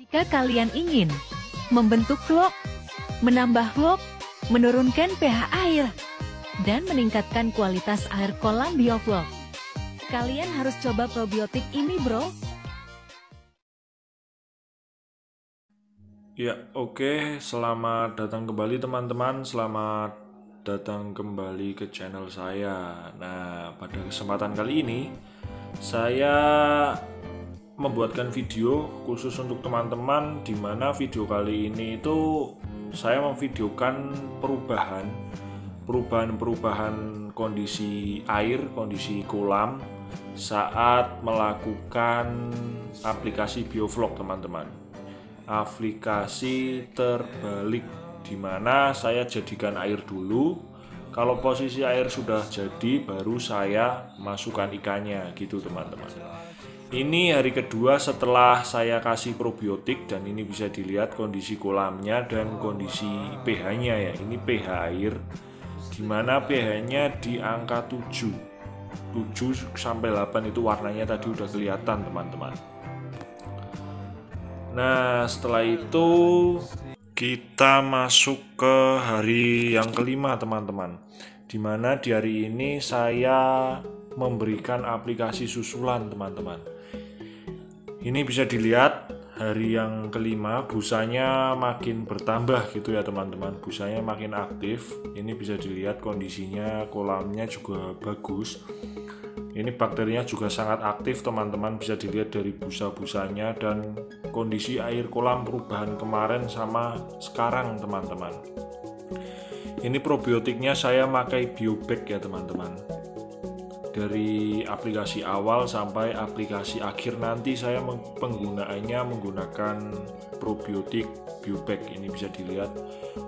Jika kalian ingin membentuk vlog, menambah vlog, menurunkan pH air, dan meningkatkan kualitas air kolam biovlog, kalian harus coba probiotik ini, bro. Ya, oke. Selamat datang kembali teman-teman. Selamat datang kembali ke channel saya. Nah, pada kesempatan kali ini saya membuatkan video khusus untuk teman-teman, di mana video kali ini itu saya memvideokan perubahan kondisi air, kondisi kolam saat melakukan aplikasi biovlog, teman-teman. Aplikasi terbalik, di mana saya jadikan air dulu. Kalau posisi air sudah jadi, baru saya masukkan ikannya, gitu teman-teman. Ini hari kedua setelah saya kasih probiotik, dan ini bisa dilihat kondisi kolamnya dan kondisi pH-nya ya. Ini pH air, dimana pH-nya di angka 7 sampai 8 itu warnanya tadi udah kelihatan, teman-teman. Nah, setelah itu kita masuk ke hari yang kelima, teman-teman, dimana di hari ini saya memberikan aplikasi susulan, teman-teman. Ini bisa dilihat hari yang kelima busanya makin bertambah gitu ya, teman-teman. Busanya makin aktif. Ini bisa dilihat kondisinya, kolamnya juga bagus. Ini bakterinya juga sangat aktif, teman-teman. Bisa dilihat dari busa-busanya dan kondisi air kolam perubahan kemarin sama sekarang, teman-teman. Ini probiotiknya saya pakai biobag ya, teman-teman. Dari aplikasi awal sampai aplikasi akhir nanti saya penggunaannya menggunakan probiotik biobag. Ini bisa dilihat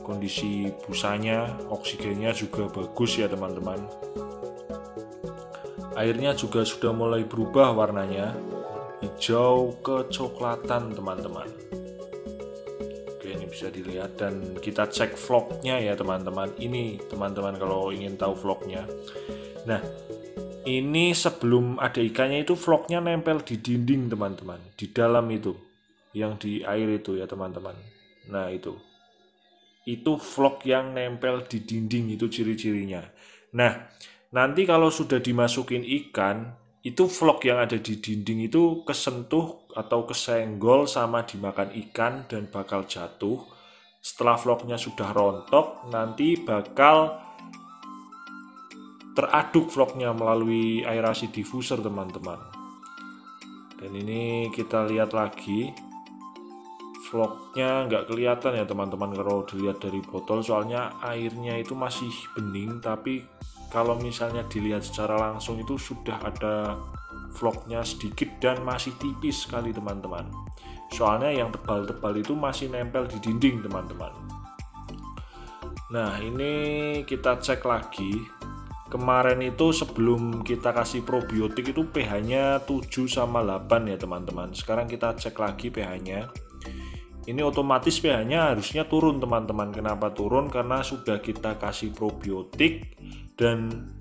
kondisi busanya, oksigennya juga bagus ya, teman-teman. Airnya juga sudah mulai berubah warnanya, hijau kecoklatan, teman-teman. Oke, ini bisa dilihat, dan kita cek vlognya ya, teman-teman. Ini teman-teman kalau ingin tahu vlognya. Nah, ini sebelum ada ikannya itu vlognya nempel di dinding, teman-teman, di dalam itu, yang di air itu ya, teman-teman. Nah, itu vlog yang nempel di dinding, itu ciri-cirinya. Nah, nanti kalau sudah dimasukin ikan, itu vlog yang ada di dinding itu kesentuh atau kesenggol sama dimakan ikan dan bakal jatuh. Setelah vlognya sudah rontok, nanti bakal teraduk vlognya melalui aerasi diffuser, teman-teman. Dan ini kita lihat lagi, vlognya nggak kelihatan ya, teman-teman, kalau dilihat dari botol, soalnya airnya itu masih bening. Tapi kalau misalnya dilihat secara langsung itu sudah ada vlognya sedikit dan masih tipis sekali, teman-teman. Soalnya yang tebal-tebal itu masih nempel di dinding, teman-teman. Nah, ini kita cek lagi. Kemarin itu sebelum kita kasih probiotik itu pH-nya 7 sama 8 ya, teman-teman. Sekarang kita cek lagi pH-nya. Ini otomatis pH-nya harusnya turun, teman-teman. Kenapa turun? Karena sudah kita kasih probiotik, dan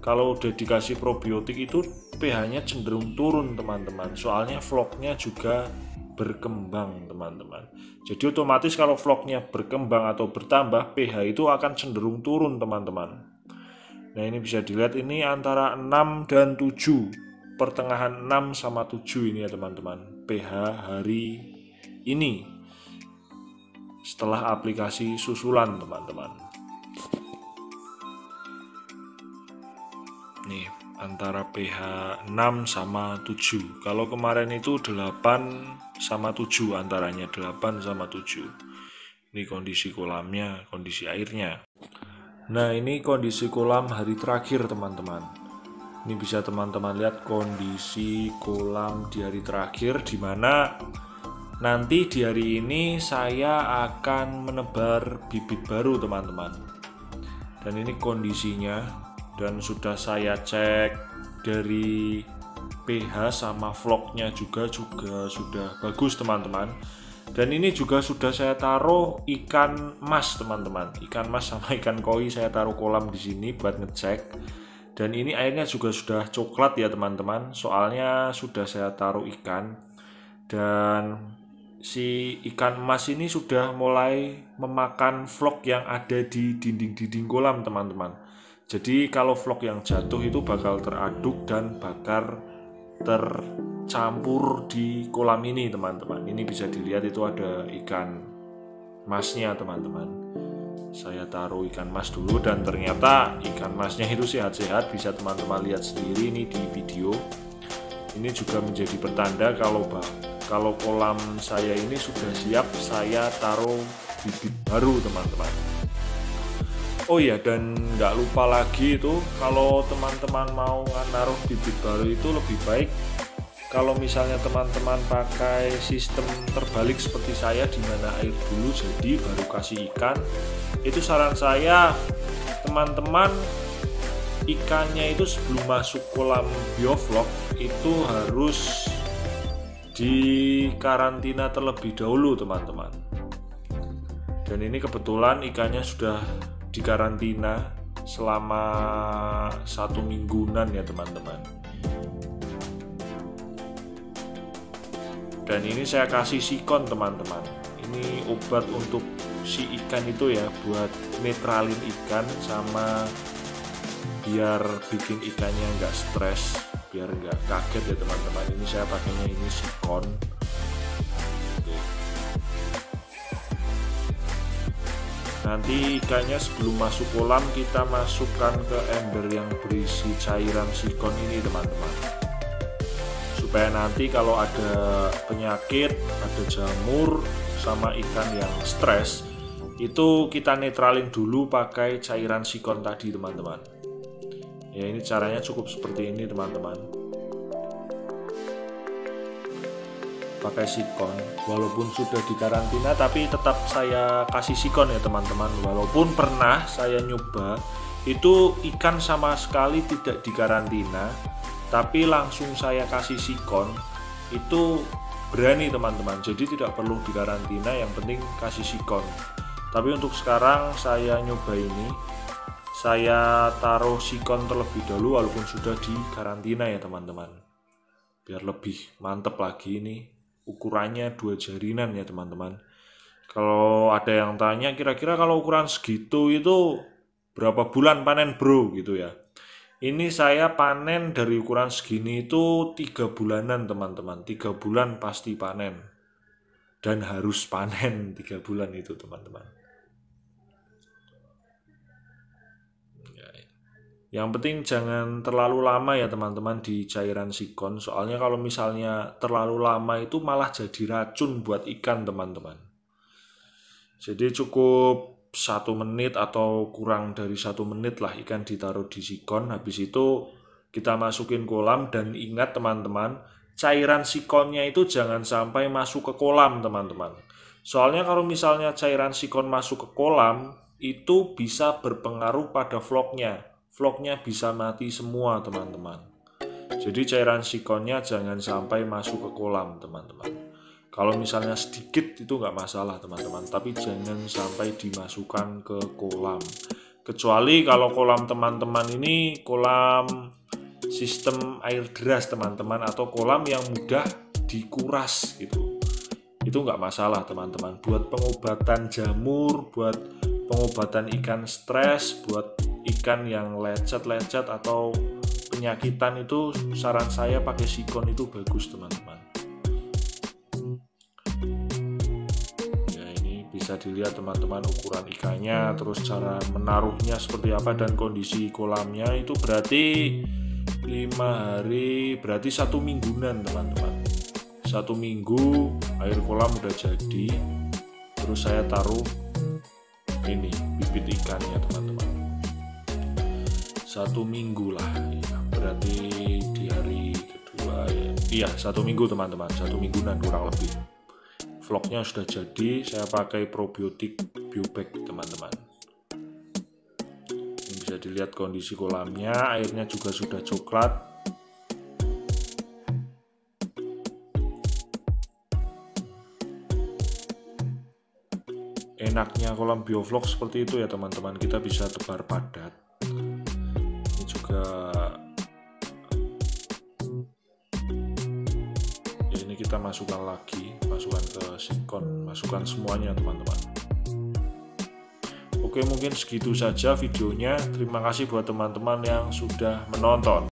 kalau udah dikasih probiotik itu pH-nya cenderung turun, teman-teman. Soalnya vlognya juga berkembang, teman-teman. Jadi otomatis kalau vlognya berkembang atau bertambah, pH itu akan cenderung turun, teman-teman. Nah, ini bisa dilihat ini antara 6 dan 7, pertengahan 6 sama 7 ini ya, teman-teman, pH hari ini setelah aplikasi susulan, teman-teman. Nih, antara pH 6 sama 7. Kalau kemarin itu 8 sama 7, antaranya 8 sama 7. Ini kondisi kolamnya, kondisi airnya. Nah, ini kondisi kolam hari terakhir, teman-teman. Ini bisa teman-teman lihat kondisi kolam di hari terakhir, di mana nanti di hari ini saya akan menebar bibit baru, teman-teman. Dan ini kondisinya, dan sudah saya cek dari pH sama vlognya juga sudah bagus, teman-teman. Dan ini juga sudah saya taruh ikan mas, teman-teman. Ikan mas sama ikan koi saya taruh kolam di sini buat ngecek. Dan ini airnya juga sudah coklat ya, teman-teman. Soalnya sudah saya taruh ikan. Dan si ikan emas ini sudah mulai memakan vlog yang ada di dinding-dinding kolam teman-teman. Jadi kalau vlog yang jatuh itu bakal teraduk dan bakal tercampur di kolam ini teman-teman. Ini bisa dilihat itu ada ikan emasnya teman-teman. Saya taruh ikan emas dulu dan ternyata ikan emasnya itu sehat-sehat, bisa teman-teman lihat sendiri ini di video. Ini juga menjadi pertanda kalau kolam saya ini sudah siap saya taruh bibit baru teman-teman. Oh ya, dan nggak lupa lagi itu kalau teman-teman mau naruh bibit baru itu lebih baik kalau misalnya teman-teman pakai sistem terbalik seperti saya, di mana air dulu jadi baru kasih ikan. Itu saran saya, teman-teman, ikannya itu sebelum masuk kolam biovlog itu harus dikarantina terlebih dahulu teman-teman. Dan ini kebetulan ikannya sudah dikarantina selama 1 mingguan ya teman-teman. Dan ini saya kasih sikon teman-teman. Ini obat untuk si ikan itu ya, buat netralin ikan sama biar bikin ikannya nggak stres, biar nggak kaget ya teman-teman. Ini saya pakainya ini sikon. Nanti ikannya sebelum masuk kolam kita masukkan ke ember yang berisi cairan sikon ini teman-teman, supaya nanti kalau ada penyakit, ada jamur sama ikan yang stres, itu kita netralin dulu pakai cairan sikon tadi teman-teman. Ya, ini caranya cukup seperti ini teman-teman. Pakai sikon, walaupun sudah dikarantina tapi tetap saya kasih sikon ya teman-teman. Walaupun pernah saya nyoba itu ikan sama sekali tidak dikarantina, tapi langsung saya kasih sikon, itu berani teman-teman. Jadi tidak perlu dikarantina, yang penting kasih sikon. Tapi untuk sekarang saya nyoba ini, saya taruh sikon terlebih dahulu walaupun sudah dikarantina ya teman-teman, biar lebih mantep lagi. Ini ukurannya 2 jarinan ya teman-teman. Kalau ada yang tanya kira-kira kalau ukuran segitu itu berapa bulan panen bro gitu ya, ini saya panen dari ukuran segini itu 3 bulanan teman-teman. 3 bulan pasti panen, dan harus panen 3 bulan itu teman-teman. Yang penting jangan terlalu lama ya teman-teman di cairan sikon, soalnya kalau misalnya terlalu lama itu malah jadi racun buat ikan teman-teman. Jadi cukup 1 menit atau kurang dari 1 menit lah ikan ditaruh di sikon. Habis itu kita masukin kolam, dan ingat teman-teman, cairan sikonnya itu jangan sampai masuk ke kolam teman-teman. Soalnya kalau misalnya cairan sikon masuk ke kolam, itu bisa berpengaruh pada vlognya. Vlognya bisa mati semua teman-teman. Jadi cairan sikonnya jangan sampai masuk ke kolam teman-teman. Kalau misalnya sedikit itu nggak masalah teman-teman, tapi jangan sampai dimasukkan ke kolam. Kecuali kalau kolam teman-teman ini kolam sistem air deras teman-teman, atau kolam yang mudah dikuras gitu. Itu nggak masalah teman-teman. Buat pengobatan jamur, buat pengobatan ikan stres, buat ikan yang lecet-lecet atau penyakitan, itu saran saya pakai sikon itu bagus teman-teman. Ya, ini bisa dilihat teman-teman ukuran ikannya, terus cara menaruhnya seperti apa, dan kondisi kolamnya itu berarti 5 hari, berarti 1 mingguan teman-teman. 1 minggu air kolam udah jadi, terus saya taruh ini bibit ikannya teman-teman. 1 minggu lah ya, berarti di hari kedua ya. Iya, 1 minggu teman-teman, 1 mingguan kurang lebih. Vlognya sudah jadi, saya pakai probiotik biobag teman-teman. Ini bisa dilihat kondisi kolamnya, airnya juga sudah coklat. Enaknya kolam biovlog seperti itu ya teman-teman, kita bisa tebar padat. Ini juga ya, ini kita masukkan lagi, masukkan ke sinkron, masukkan semuanya teman-teman. Oke, mungkin segitu saja videonya. Terima kasih buat teman-teman yang sudah menonton.